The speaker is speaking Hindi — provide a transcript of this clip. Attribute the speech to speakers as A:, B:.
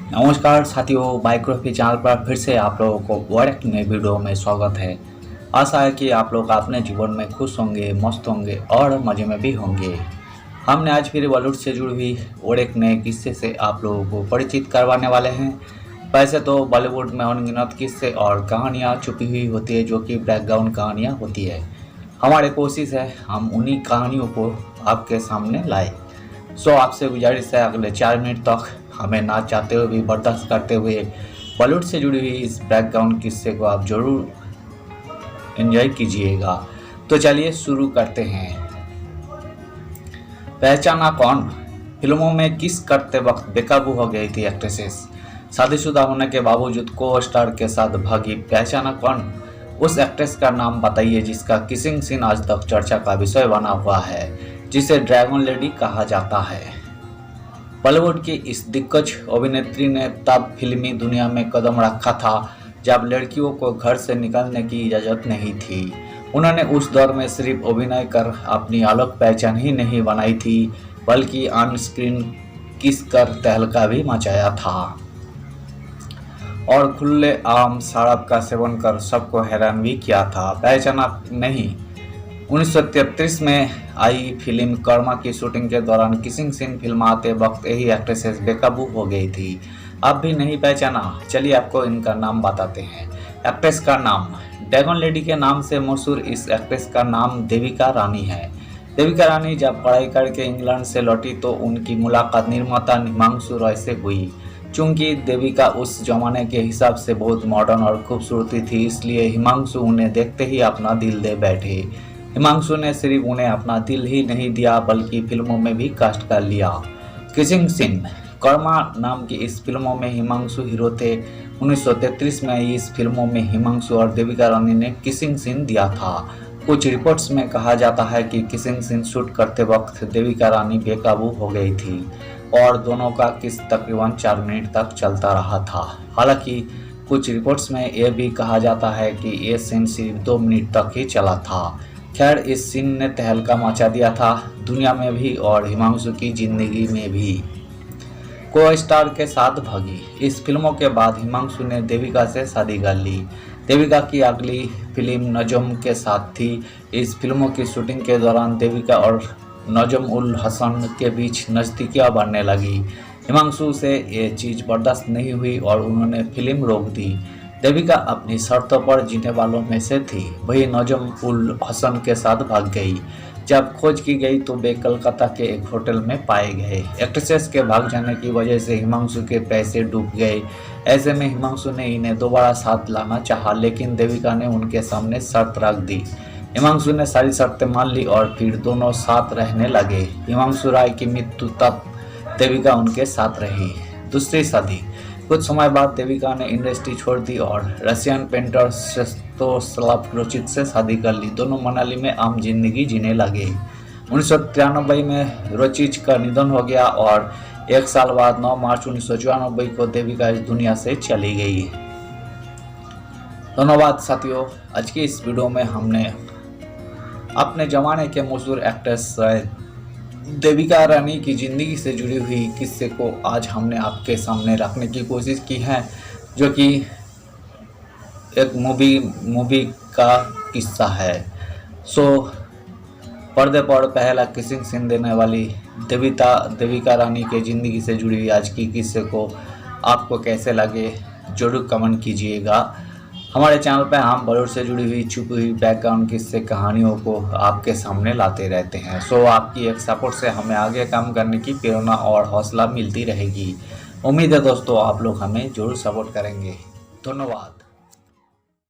A: नमस्कार साथियों, बायोग्राफी चैनल पर फिर से आप लोगों को और एक नए वीडियो में स्वागत है। आशा है कि आप लोग अपने जीवन में खुश होंगे, मस्त होंगे और मज़े में भी होंगे। हमने आज फिर बॉलीवुड से जुड़ी हुई और एक नए किस्से से आप लोगों को परिचित करवाने वाले हैं। वैसे तो बॉलीवुड में अनगिनत किस्से और कहानियाँ छुपी हुई होती है जो कि बैकग्राउंड कहानियाँ होती है। हमारी कोशिश है हम उन्हीं कहानियों को आपके सामने लाए। आपसे गुजारिश है अगले 4 मिनट तक हमें ना चाहते हुए भी बर्दाश्त करते हुए बॉलीवुड से जुड़ी हुई इस बैकग्राउंड किस्से को आप जरूर एंजॉय कीजिएगा। तो चलिए शुरू करते हैं। पहचाना कौन फिल्मों में किस करते वक्त बेकाबू हो गई थी एक्ट्रेसेस। शादीशुदा होने के बावजूद को स्टार के साथ भागी पहचाना कौन। उस एक्ट्रेस का नाम बताइए जिसका किसिंग सीन आज तक चर्चा का विषय बना हुआ है, जिसे ड्रैगन लेडी कहा जाता है। बॉलीवुड की इस दिग्गज अभिनेत्री ने तब फिल्मी दुनिया में कदम रखा था जब लड़कियों को घर से निकलने की इजाज़त नहीं थी। उन्होंने उस दौर में सिर्फ अभिनय कर अपनी अलग पहचान ही नहीं बनाई थी, बल्कि ऑन स्क्रीन किस कर तहलका भी मचाया था और खुले आम शराब का सेवन कर सबको हैरान भी किया था। पहचाना नहीं 1933 में आई फिल्म कर्मा की शूटिंग के दौरान किसिंग सीन फिल्माते वक्त यही एक्ट्रेसेस बेकाबू हो गई थी। अब भी नहीं पहचाना, चलिए आपको इनका नाम बताते हैं। एक्ट्रेस का नाम ड्रैगन लेडी के नाम से मशहूर इस एक्ट्रेस का नाम देविका रानी है। देविका रानी जब पढ़ाई करके इंग्लैंड से लौटी तो उनकी मुलाकात निर्माता हिमांशु रॉय से हुई। चूंकि देविका उस जमाने के हिसाब से बहुत मॉडर्न और खूबसूरती थी, इसलिए हिमांशु उन्हें देखते ही अपना दिल दे बैठे। हिमांशु ने सिर्फ उन्हें अपना दिल ही नहीं दिया बल्कि फिल्मों में भी कास्ट कर लिया। किसिंग सीन कर्मा नाम की इस फिल्मों में हिमांशु हीरो थे। 1933 में इस फिल्मों में हिमांशु और देविका रानी ने किसिंग सीन दिया था। कुछ रिपोर्ट्स में कहा जाता है कि किसिंग सीन शूट करते वक्त देविका रानी बेकाबू हो गई थी और दोनों का किस तकरीबन 4 मिनट तक चलता रहा था। हालांकि कुछ रिपोर्ट्स में यह भी कहा जाता है कि ये सीन सिर्फ 2 मिनट तक ही चला था। खैर, इस सीन ने तहलका मचा दिया था दुनिया में भी और हिमांशु की जिंदगी में भी। को स्टार के साथ भागी इस फिल्मों के बाद हिमांशु ने देविका से शादी कर ली। देविका की अगली फिल्म नजम के साथ थी। इस फिल्मों की शूटिंग के दौरान देविका और नजम उल हसन के बीच नज़दीकियाँ बढ़ने लगी। हिमांशु से ये चीज़ बर्दाश्त नहीं हुई और उन्होंने फिल्म रोक दी। देविका अपनी शर्तों पर जीने वालों में से थी। वही नजम उल हसन के साथ भाग गई। जब खोज की गई तो वे कलकत्ता के एक होटल में पाए गए। एक्ट्रेसेस के भाग जाने की वजह से हिमांशु के पैसे डूब गए। ऐसे में हिमांशु ने इन्हें दोबारा साथ लाना चाहा, लेकिन देविका ने उनके सामने शर्त रख दी। हिमांशु ने सारी शर्तें मान ली और फिर दोनों साथ रहने लगे। हिमांशु राय की मृत्यु तक देविका उनके साथ रही। दूसरी शादी कुछ समय बाद देविका ने इंडस्ट्री छोड़ दी और रशियन पेंटर स्वतोस्लाव रोचित से शादी कर ली। दोनों मनाली में आम जिंदगी जीने लगे। 1993 में रोचित का निधन हो गया और 1 साल बाद 9 मार्च 1994 को देविका इस दुनिया से चली गई। धन्यवाद साथियों, आज की इस वीडियो में हमने अपने जमाने के मशहूर एक्ट्रेस देविका रानी की ज़िंदगी से जुड़ी हुई किस्से को आज हमने आपके सामने रखने की कोशिश की है, जो कि एक मूवी का किस्सा है। पर्दे पर पहला किसिंग सीन देने वाली देविका रानी के ज़िंदगी से जुड़ी हुई आज की किस्से को आपको कैसे लगे जरूर कमेंट कीजिएगा। हमारे चैनल पर हम बॉलीवुड से जुड़ी हुई छुपी हुई बैकग्राउंड किस्से कहानियों को आपके सामने लाते रहते हैं। आपकी एक सपोर्ट से हमें आगे काम करने की प्रेरणा और हौसला मिलती रहेगी। उम्मीद है दोस्तों आप लोग हमें जरूर सपोर्ट करेंगे। धन्यवाद।